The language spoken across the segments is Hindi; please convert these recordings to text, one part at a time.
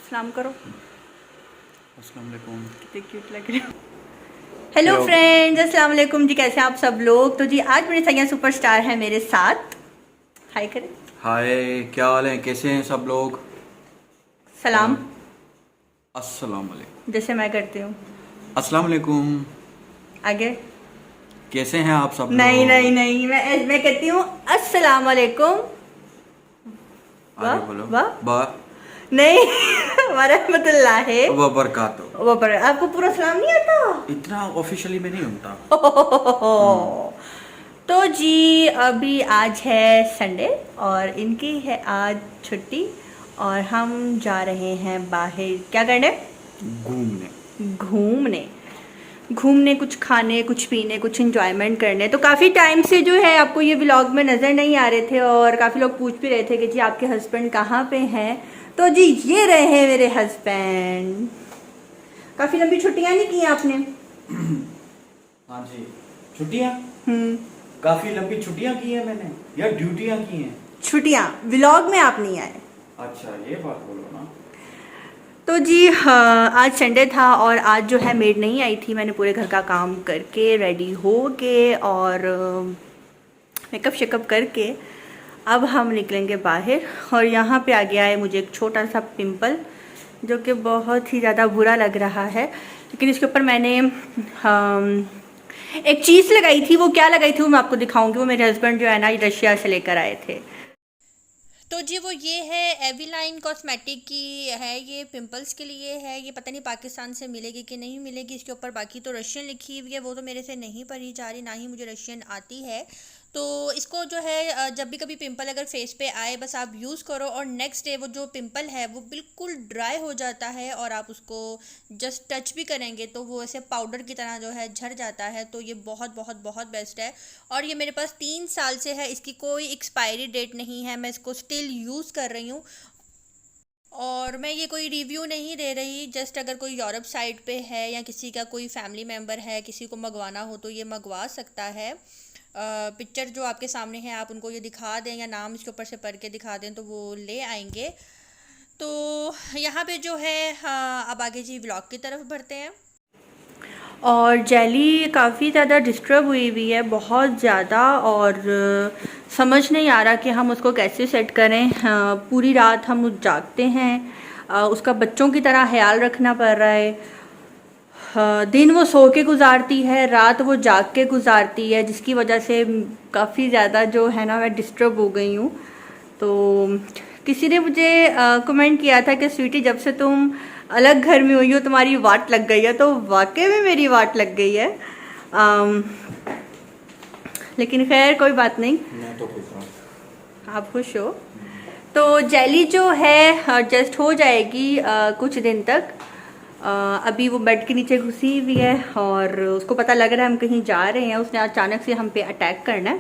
सलाम करो। अस्सलाम वालेकुम। कितने क्यूट लग रहे हो। हेलो फ्रेंड्स, अस्सलाम वालेकुम जी। कैसे हैं आप सब लोग। तो जी आज मेरे सैया सुपरस्टार है मेरे साथ। हाय करें। हाय, क्या हाल है, कैसे हैं सब लोग। सलाम और अस्सलाम वालेकुम। जैसे मैं करती हूँ। अस्सलाम वालेकुम। आगे। कैसे हैं आप सब नहीं नहीं लोग। नहीं, मैं कहती हूँ अस्सलाम वालेकुम। वाह आगे बोलो। वाह। बा नहीं वरहमतुल्लाह है। व बरकातो। वो पर आपको पूरा सलाम नहीं आता। इतना ऑफिशियली में नहीं होता। तो जी अभी आज है संडे और इनकी है आज छुट्टी और हम जा रहे हैं बाहर क्या करने। घूमने। घूमने। घूमने, कुछ खाने, कुछ पीने, कुछ एंजॉयमेंट करने। तो काफ़ी टाइम से जो है आपको ये व्लॉग में नज़र नहीं आ रहे थे और काफ़ी लोग पूछ भी रहे थे कि जी आपके हस्बैंड कहाँ पे हैं। तो जी ये रहे हैं मेरे हस्बैंड। काफ़ी लंबी छुट्टियाँ नहीं की आपने। हाँ जी। छुट्टियाँ। हम्म। काफी लंबी छुट्टियाँ की हैं मैंने, या ड्यूटियाँ की हैं। छुट्टियाँ व्लॉग में आप नहीं आए। अच्छा, ये बात बोलो ना। तो जी हाँ, आज संडे था और आज जो है मेड नहीं आई थी। मैंने पूरे घर का काम करके रेडी हो के और मेकअप शेकअप करके अब हम निकलेंगे बाहर। और यहाँ पे आ गया है मुझे एक छोटा सा पिंपल जो कि बहुत ही ज़्यादा बुरा लग रहा है। लेकिन इसके ऊपर मैंने एक चीज़ लगाई थी। वो क्या लगाई थी वो मैं आपको दिखाऊंगी। वो मेरे हस्बैंड जो है ना रशिया से लेकर आए थे। तो जी वो ये है एविलाइन कॉस्मेटिक की है। ये पिंपल्स के लिए है। ये पता नहीं पाकिस्तान से मिलेगी कि नहीं मिलेगी। इसके ऊपर बाकी तो रशियन लिखी हुई है, वो तो मेरे से नहीं पढ़ी जा रही, ना ही मुझे रशियन आती है। तो इसको जो है जब भी कभी पिंपल अगर फेस पे आए बस आप यूज़ करो और नेक्स्ट डे वो जो पिंपल है वो बिल्कुल ड्राई हो जाता है और आप उसको जस्ट टच भी करेंगे तो वो ऐसे पाउडर की तरह जो है झड़ जाता है। तो ये बहुत बहुत बहुत बेस्ट है। और ये मेरे पास 3 साल से है, इसकी कोई एक्सपायरी डेट नहीं है, मैं इसको स्टिल यूज़ कर रही हूँ। और मैं ये कोई रिव्यू नहीं दे रही, जस्ट अगर कोई यूरोप साइड पे है या किसी का कोई फैमिली मेम्बर है किसी को मंगवाना हो तो ये मंगवा सकता है। पिक्चर जो आपके सामने है आप उनको ये दिखा दें या नाम इसके ऊपर से पढ़ के दिखा दें तो वो ले आएंगे। तो यहाँ पे जो है हाँ, अब आगे जी व्लॉग की तरफ बढ़ते हैं। और जेली काफ़ी ज़्यादा डिस्टर्ब हुई हुई है, बहुत ज़्यादा। और समझ नहीं आ रहा कि हम उसको कैसे सेट करें। पूरी रात हम जागते हैं, उसका बच्चों की तरह ख्याल रखना पड़ रहा है। दिन वो सो के गुजारती है, रात वो जाग के गुजारती है, जिसकी वजह से काफ़ी ज़्यादा जो है ना मैं डिस्टर्ब हो गई हूँ। तो किसी ने मुझे कमेंट किया था कि स्वीटी जब से तुम अलग घर में हुई हो तुम्हारी वाट लग गई है। तो वाकई में मेरी वाट लग गई है। अम, लेकिन खैर कोई बात नहीं। मैं तो खुश हूँ। आप खुश हो। तो जेली जो है जस्ट हो जाएगी कुछ दिन तक। अभी वो बेड के नीचे घुसी हुई है और उसको पता लग रहा है हम कहीं जा रहे हैं। उसने अचानक से हम पे अटैक करना है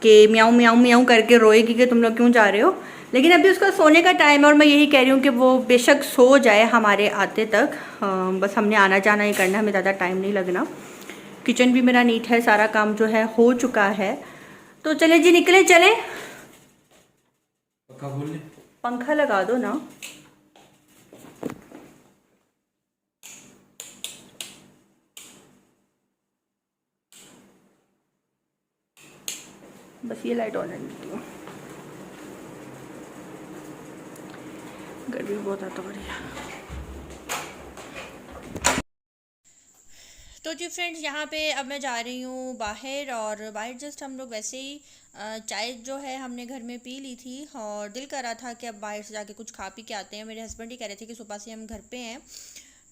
कि म्याऊं म्याऊं म्याऊं करके रोएगी कि तुम लोग क्यों जा रहे हो। लेकिन अभी उसका सोने का टाइम है और मैं यही कह रही हूँ कि वो बेशक सो जाए हमारे आते तक। बस हमने आना जाना ही करना है, हमें ज़्यादा टाइम नहीं लगना। किचन भी मेरा नीट है, सारा काम जो है हो चुका है। तो चले जी निकले चले। पक्का बोल ले। पंखा लगा दो ना। बस ये लाइट ऑन रहने देती हूँ, गर्मी बहुत आता हो रही है। तो जी फ्रेंड्स यहाँ पे अब मैं जा रही हूँ बाहर और बाहर जस्ट हम लोग वैसे ही चाय जो है हमने घर में पी ली थी और दिल कर रहा था कि अब बाहर से जाके कुछ खा पी के आते हैं। मेरे हस्बैंड ही कह रहे थे कि सुबह से हम घर पे हैं।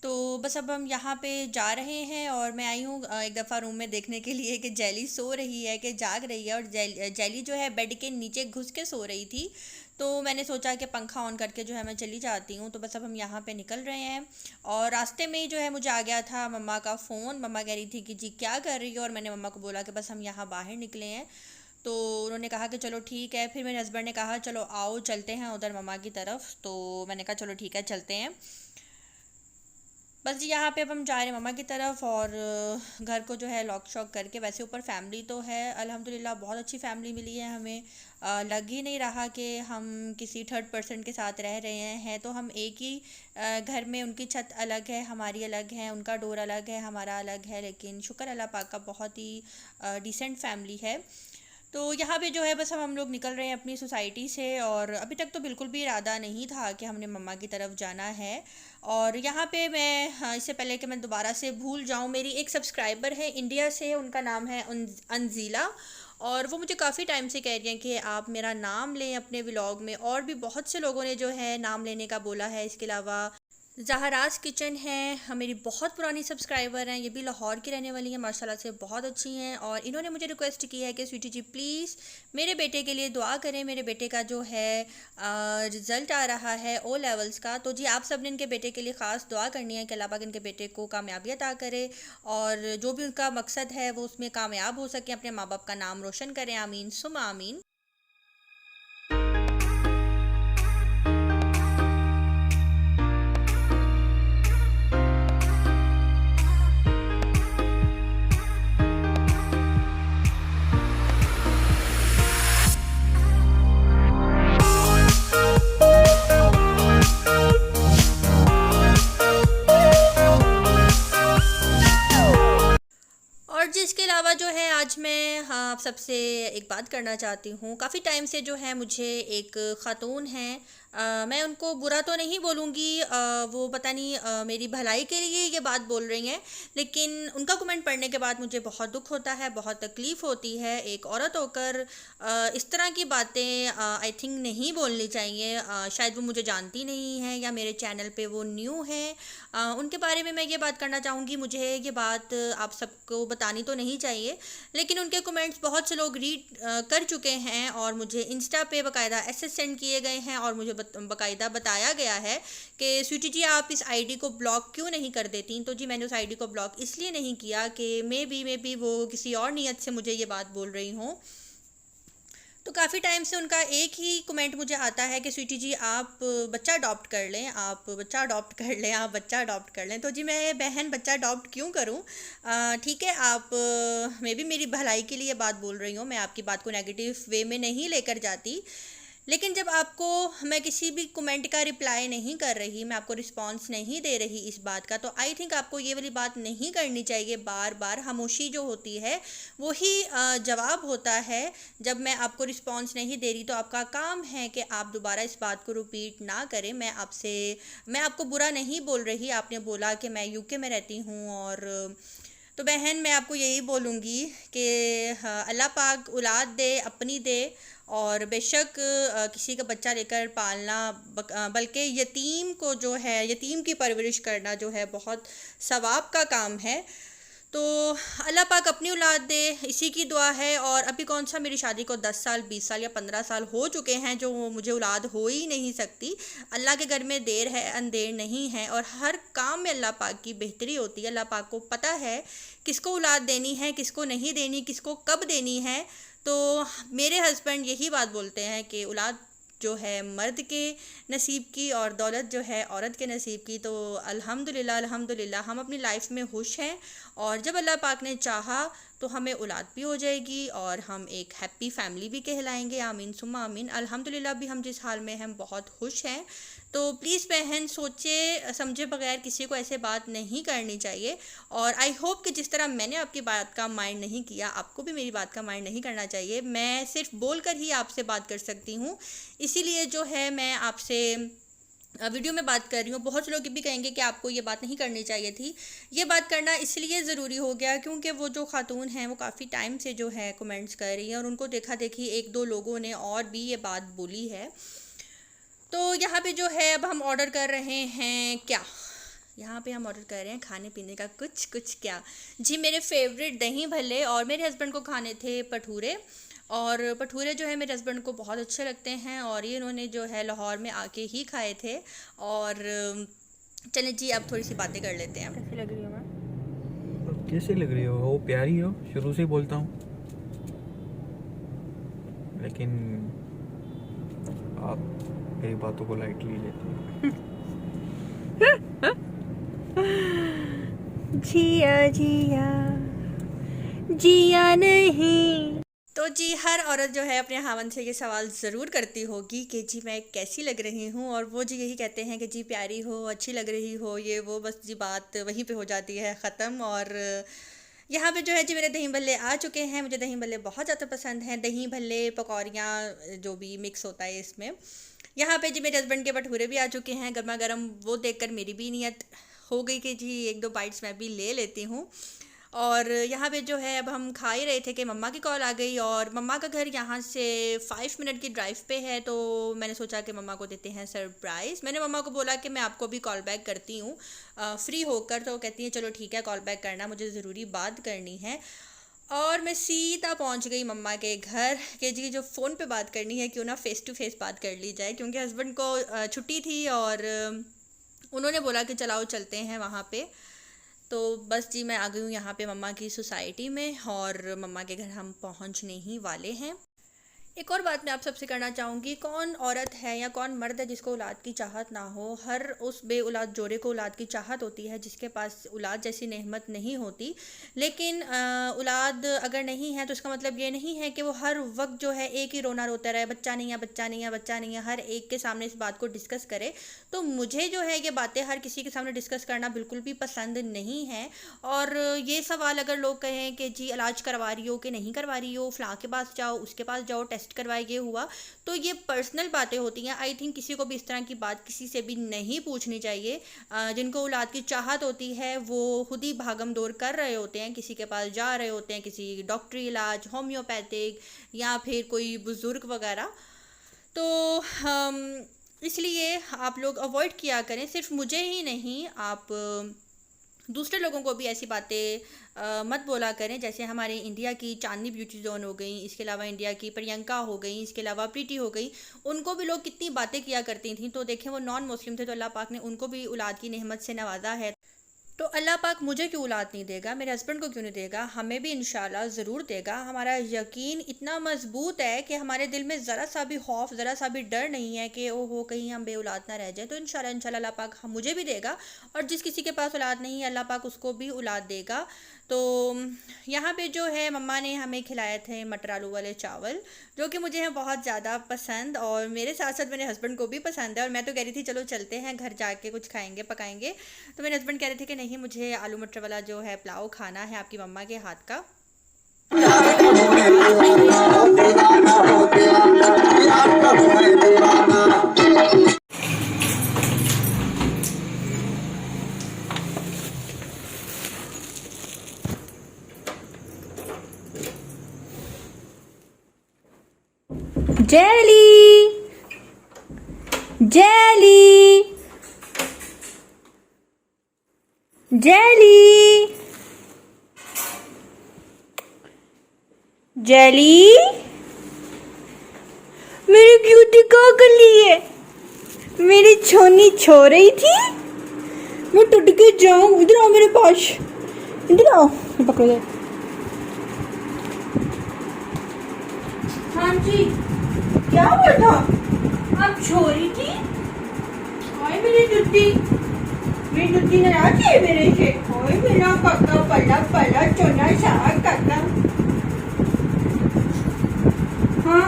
तो बस अब हम यहाँ पे जा रहे हैं और मैं आई हूँ एक दफ़ा रूम में देखने के लिए कि जेली सो रही है कि जाग रही है। और जेली जो है बेड के नीचे घुस के सो रही थी। तो मैंने सोचा कि पंखा ऑन करके जो है मैं चली जाती हूँ। तो बस अब हम यहाँ पे निकल रहे हैं और रास्ते में ही जो है मुझे आ गया था मम्मा का फ़ोन। मम्मा कह रही थी कि जी क्या कर रही हो, और मैंने मम्मा को बोला कि बस हम यहाँ बाहर निकले हैं। तो उन्होंने कहा कि चलो ठीक है। फिर मेरे हस्बैंड ने कहा चलो आओ चलते हैं उधर मम्मा की तरफ। तो मैंने कहा चलो ठीक है चलते हैं। बस जी यहाँ पे अब हम जा रहे हैं मम्मा की तरफ, और घर को जो है लॉक शॉक करके। वैसे ऊपर फैमिली तो है अल्हम्दुलिल्लाह, बहुत अच्छी फैमिली मिली है हमें। लग ही नहीं रहा कि हम किसी थर्ड पर्सन के साथ रह रहे हैं। तो हम एक ही घर में, उनकी छत अलग है, हमारी अलग है, उनका डोर अलग है, हमारा अलग है, लेकिन शुक्र अल्लाह पाक का बहुत ही डिसेंट फैमिली है। तो यहाँ पे जो है बस हम लोग निकल रहे हैं अपनी सोसाइटी से, और अभी तक तो बिल्कुल भी इरादा नहीं था कि हमने मम्मा की तरफ जाना है। और यहाँ पे मैं, हाँ, इससे पहले कि मैं दोबारा से भूल जाऊँ, मेरी एक सब्सक्राइबर है इंडिया से, उनका नाम है अनजीला, और वो मुझे काफ़ी टाइम से कह रही हैं कि आप मेरा नाम लें अपने व्लॉग में। और भी बहुत से लोगों ने जो है नाम लेने का बोला है। इसके अलावा ज़हराज किचन है, मेरी बहुत पुरानी सब्सक्राइबर हैं, ये भी लाहौर की रहने वाली हैं, माशाल्लाह से बहुत अच्छी हैं। और इन्होंने मुझे रिक्वेस्ट की है कि स्वीटी जी प्लीज़ मेरे बेटे के लिए दुआ करें। मेरे बेटे का जो है रिज़ल्ट आ रहा है ओ लेवल्स का, तो जी आप सब ने इनके बेटे के लिए ख़ास दुआ करनी है कि अल्लाह पाक इनके बेटे को कामयाबी अता करे, और जो भी उनका मकसद है वो उसमें कामयाब हो सकें, अपने माँ बाप का नाम रोशन करें। आमीन सुम्मा आमीन। और जिसके अलावा जो है आज मैं, हाँ, आप सबसे एक बात करना चाहती हूँ। काफ़ी टाइम से जो है मुझे एक ख़ातून हैं, मैं उनको बुरा तो नहीं बोलूँगी, वो पता नहीं मेरी भलाई के लिए ये बात बोल रही हैं, लेकिन उनका कमेंट पढ़ने के बाद मुझे बहुत दुख होता है, बहुत तकलीफ़ होती है। एक औरत होकर इस तरह की बातें आई थिंक नहीं बोलनी चाहिए। शायद वो मुझे जानती नहीं है या मेरे चैनल पे वो न्यू है। उनके बारे में मैं ये बात करना चाहूँगी, मुझे ये बात आप सबको बतानी तो नहीं चाहिए, लेकिन उनके कमेंट्स बहुत से लोग रीड कर चुके हैं, और मुझे इंस्टा पे बाकायदा एसएस सेंड किए गए हैं, और मुझे बाकायदा बताया गया है कि स्वीटी जी आप इस आईडी को ब्लॉक क्यों नहीं कर देती। तो जी मैंने उस आईडी को ब्लॉक इसलिए नहीं किया कि मे बी वो किसी और नीयत से मुझे ये बात बोल रही हूँ। तो काफ़ी टाइम से उनका एक ही कमेंट मुझे आता है कि स्वीटी जी आप बच्चा अडॉप्ट कर लें, आप बच्चा अडॉप्ट कर लें, आप बच्चा अडॉप्ट कर लें। तो जी मैं बहन बच्चा अडॉप्ट क्यों करूं? ठीक है, आप मैं भी मेरी भलाई के लिए बात बोल रही हूँ, मैं आपकी बात को नेगेटिव वे में नहीं लेकर जाती, लेकिन जब आपको मैं किसी भी कमेंट का रिप्लाई नहीं कर रही, मैं आपको रिस्पांस नहीं दे रही इस बात का, तो आई थिंक आपको ये वाली बात नहीं करनी चाहिए। बार बार खामोशी जो होती है वही जवाब होता है। जब मैं आपको रिस्पांस नहीं दे रही तो आपका काम है कि आप दोबारा इस बात को रिपीट ना करें। मैं आपको बुरा नहीं बोल रही, आपने बोला कि मैं यूके में रहती हूँ, और तो बहन मैं आपको यही बोलूँगी कि अल्लाह पाक औलाद दे, अपनी दे, और बेशक किसी का बच्चा लेकर पालना, बल्कि यतीम को जो है, यतीम की परवरिश करना जो है बहुत सवाब का काम है। तो अल्लाह पाक अपनी औलाद दे, इसी की दुआ है। और अभी कौन सा, मेरी शादी को 10 साल 20 साल या 15 साल हो चुके हैं, जो मुझे औलाद हो ही नहीं सकती। अल्लाह के घर में देर है अंधेर नहीं है, और हर काम में अल्लाह पाक की बेहतरी होती है। अल्लाह पाक को पता है किसको औलाद देनी है, किसको नहीं देनी, किसको कब देनी है। तो मेरे हस्बैंड यही बात बोलते हैं कि औलाद जो है मर्द के नसीब की, और दौलत जो है औरत के नसीब की। तो अल्हम्दुलिल्लाह अल्हम्दुलिल्लाह हम अपनी लाइफ में खुश हैं, और जब अल्लाह पाक ने चाहा तो हमें औलाद भी हो जाएगी, और हम एक हैप्पी फैमिली भी कहलाएंगे। आमीन सुम्मा आमीन। अल्हम्दुलिल्लाह भी हम जिस हाल में हैं हम बहुत खुश हैं। तो प्लीज़ बहन, सोचे समझे बगैर किसी को ऐसे बात नहीं करनी चाहिए। और आई होप कि जिस तरह मैंने आपकी बात का माइंड नहीं किया, आपको भी मेरी बात का माइंड नहीं करना चाहिए। मैं सिर्फ बोल कर ही आपसे बात कर सकती हूँ, इसीलिए जो है मैं आपसे वीडियो में बात कर रही हूँ। बहुत से लोग भी कहेंगे कि आपको ये बात नहीं करनी चाहिए थी। ये बात करना इसलिए ज़रूरी हो गया क्योंकि वो जो खातून हैं वो काफ़ी टाइम से जो है कमेंट्स कर रही हैं, और उनको देखा देखी एक दो लोगों ने और भी ये बात बोली है। तो यहाँ पे जो है अब हम ऑर्डर कर रहे हैं क्या, यहाँ पे हम ऑर्डर कर रहे हैं खाने पीने का कुछ क्या जी। मेरे फेवरेट दही भल्ले, और मेरे हस्बैंड को खाने थे भटूरे, और भटूरे जो है मेरे हस्बैंड को बहुत अच्छे लगते हैं, और ये इन्होंने जो है लाहौर में आके ही खाए थे। और चलें जी अब थोड़ी सी बातें कर लेते हैं। कैसी लग रही हो मैं? अब कैसे लग रही हो? वो प्यारी हो, शुरू से ही बोलता हूँ, लेकिन आप मेरी बातों को लाइटली लेते हैं। जिया जिया जिया नहीं। तो जी हर औरत जो है अपने खावंद से ये सवाल ज़रूर करती होगी कि जी मैं कैसी लग रही हूँ, और वो जी यही कहते हैं कि जी प्यारी हो, अच्छी लग रही हो, ये वो, बस जी बात वहीं पे हो जाती है ख़त्म। और यहाँ पे जो है जी मेरे दही भल्ले आ चुके हैं। मुझे दही भल्ले बहुत ज़्यादा पसंद हैं, दही भल्ले पकौड़ियाँ जो भी मिक्स होता है इसमें। यहाँ पे जी मेरे हस्बैंड के भटूरे भी आ चुके हैं गर्मा गर्म। वो देखकर मेरी भी नीयत हो गई कि जी एक दो बाइट्स मैं भी ले लेती हूँ। और यहाँ पे जो है अब हम खा ही रहे थे कि मम्मा की कॉल आ गई, और मम्मा का घर यहाँ से 5 मिनट की ड्राइव पे है। तो मैंने सोचा कि मम्मा को देते हैं सरप्राइज़। मैंने मम्मा को बोला कि मैं आपको भी कॉल बैक करती हूँ फ्री होकर। तो कहती हैं चलो ठीक है कॉल बैक करना, मुझे ज़रूरी बात करनी है। और मैं सीधा पहुंच गई मम्मा के घर कि जी जो फ़ोन पे बात करनी है क्यों ना फ़ेस टू फेस बात कर ली जाए, क्योंकि हस्बैंड को छुट्टी थी और उन्होंने बोला कि चलाओ चलते हैं वहाँ पे। तो बस जी मैं आ गई हूँ यहाँ पे मम्मा की सोसाइटी में, और मम्मा के घर हम पहुँचने ही वाले हैं। एक और बात मैं आप सबसे करना चाहूँगी, कौन औरत है या कौन मर्द है जिसको औलाद की चाहत ना हो। हर उस बे औलाद जोड़े को औलाद की चाहत होती है जिसके पास औलाद जैसी नेमत नहीं होती। लेकिन औलाद अगर नहीं है तो इसका मतलब ये नहीं है कि वो हर वक्त जो है एक ही रोना रोता रहे, बच्चा नहीं है, बच्चा नहीं है, बच्चा नहीं है, हर एक के सामने इस बात को डिस्कस करे। तो मुझे जो है ये बातें हर किसी के सामने डिस्कस करना बिल्कुल भी पसंद नहीं है। और ये सवाल अगर लोग कहें कि जी इलाज करवा रही हो कि नहीं करवा रही हो, फ़लाँ के पास जाओ, उसके पास जाओ, टेस्ट करवाए, ये हुआ, तो ये पर्सनल बातें होती हैं। आई थिंक किसी को भी इस तरह की बात किसी से भी नहीं पूछनी चाहिए। जिनको औलाद की चाहत होती है वो खुद ही भागम दौड़ कर रहे होते हैं, किसी के पास जा रहे होते हैं, किसी डॉक्टरी इलाज, होम्योपैथिक या फिर कोई बुज़ुर्ग वगैरह। तो इसलिए आप लोग अवॉइड किया करें। सिर्फ मुझे ही नहीं, आप दूसरे लोगों को भी ऐसी बातें मत बोला करें। जैसे हमारे इंडिया की चांदनी ब्यूटी जोन हो गई, इसके अलावा इंडिया की प्रियंका हो गई, इसके अलावा प्रीति हो गई, उनको भी लोग कितनी बातें किया करती थी। तो देखें वो नॉन मुस्लिम थे तो अल्लाह पाक ने उनको भी औलाद की नेमत से नवाजा है। तो अल्लाह पाक मुझे क्यों औलाद नहीं देगा, मेरे हस्बैंड को क्यों नहीं देगा, हमें भी इंशाल्लाह ज़रूर देगा। हमारा यकीन इतना मजबूत है कि हमारे दिल में ज़रा सा भी खौफ, ज़रा सा भी डर नहीं है कि ओहो कहीं हम बे औलाद ना रह जाए। तो इंशाल्लाह इंशाल्लाह अल्लाह पाक मुझे भी देगा, और जिस किसी के पास औलाद नहीं है अल्लाह पाक उसको भी औलाद देगा। तो यहाँ पे जो है मम्मा ने हमें खिलाए थे मटर आलू वाले चावल, जो कि मुझे हैं बहुत ज़्यादा पसंद, और मेरे साथ साथ मेरे हस्बैंड को भी पसंद है। और मैं तो कह रही थी चलो चलते हैं घर जाके कुछ खाएंगे पकाएंगे। तो मेरे हस्बैंड कह रहे थे कि नहीं मुझे आलू मटर वाला जो है पुलाव खाना है आपकी मम्मा के हाथ का। जेली जेली जेली जेली, मेरी क्यूटी क्या कर ली है, मेरी छोनी छो रही थी, मैं टूट के जाऊं। इधर आओ मेरे पास, इधर आओ, पकड़ो दे। हाँ जी क्या हुआ था, आप छो रही थी। ओए मेरी जुत्ती नाराज है मेरे से। ओए मेरा काका पला पला चोना सा काका। हाँ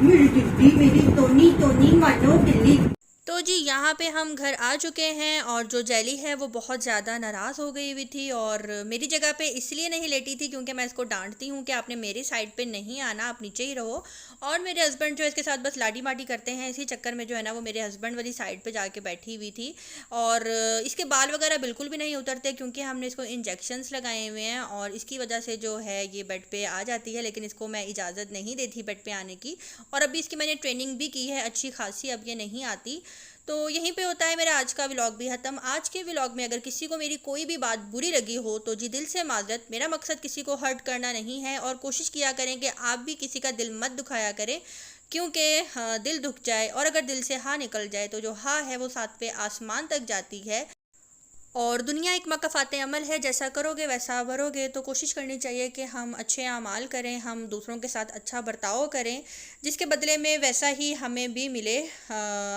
मेरी जुत्ती, मेरी टोनी मानो बिल्ली। तो जी यहाँ पे हम घर आ चुके हैं, और जो जेली है वो बहुत ज़्यादा नाराज़ हो गई हुई थी, और मेरी जगह पे इसलिए नहीं लेटी थी क्योंकि मैं इसको डांटती हूँ कि आपने मेरी साइड पे नहीं आना, आप नीचे ही रहो। और मेरे हस्बैंड जो है इसके साथ बस लाडी माडी करते हैं, इसी चक्कर में जो है ना वो मेरे हस्बैंड वाली साइड पे जाके बैठी हुई थी। और इसके बाल वगैरह बिल्कुल भी नहीं उतरते क्योंकि हमने इसको इंजेक्शन्स लगाए हुए हैं, और इसकी वजह से जो है ये बेड पे आ जाती है। लेकिन इसको मैं इजाज़त नहीं देती बेड पे आने की, और अभी इसकी मैंने ट्रेनिंग भी की है अच्छी खासी, अब ये नहीं आती। तो यहीं पे होता है मेरा आज का व्लॉग भी ख़त्म। आज के व्लॉग में अगर किसी को मेरी कोई भी बात बुरी लगी हो तो जी दिल से माज़रत। मेरा मकसद किसी को हर्ट करना नहीं है, और कोशिश किया करें कि आप भी किसी का दिल मत दुखाया करें, क्योंकि दिल दुख जाए और अगर दिल से हाँ निकल जाए तो जो हाँ है वो 7वें आसमान तक जाती है। और दुनिया एक मकफ़ाते अमल है, जैसा करोगे वैसा भरोगे। तो कोशिश करनी चाहिए कि हम अच्छे अमाल करें, हम दूसरों के साथ अच्छा बर्ताव करें, जिसके बदले में वैसा ही हमें भी मिले,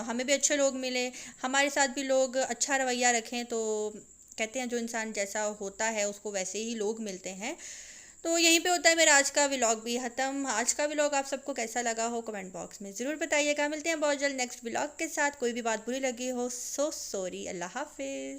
हमें भी अच्छे लोग मिले, हमारे साथ भी लोग अच्छा रवैया रखें। तो कहते हैं जो इंसान जैसा होता है उसको वैसे ही लोग मिलते हैं। तो यहीं पे होता है मेरा आज का व्लॉग भी ख़त्म। आज का व्लॉग आप सबको कैसा लगा हो कमेंट बॉक्स में ज़रूर बताइएगा। मिलते हैं बहुत जल्द नेक्स्ट व्लॉग के साथ। कोई भी बात बुरी लगी हो सो सॉरी। अल्लाह हाफिज़।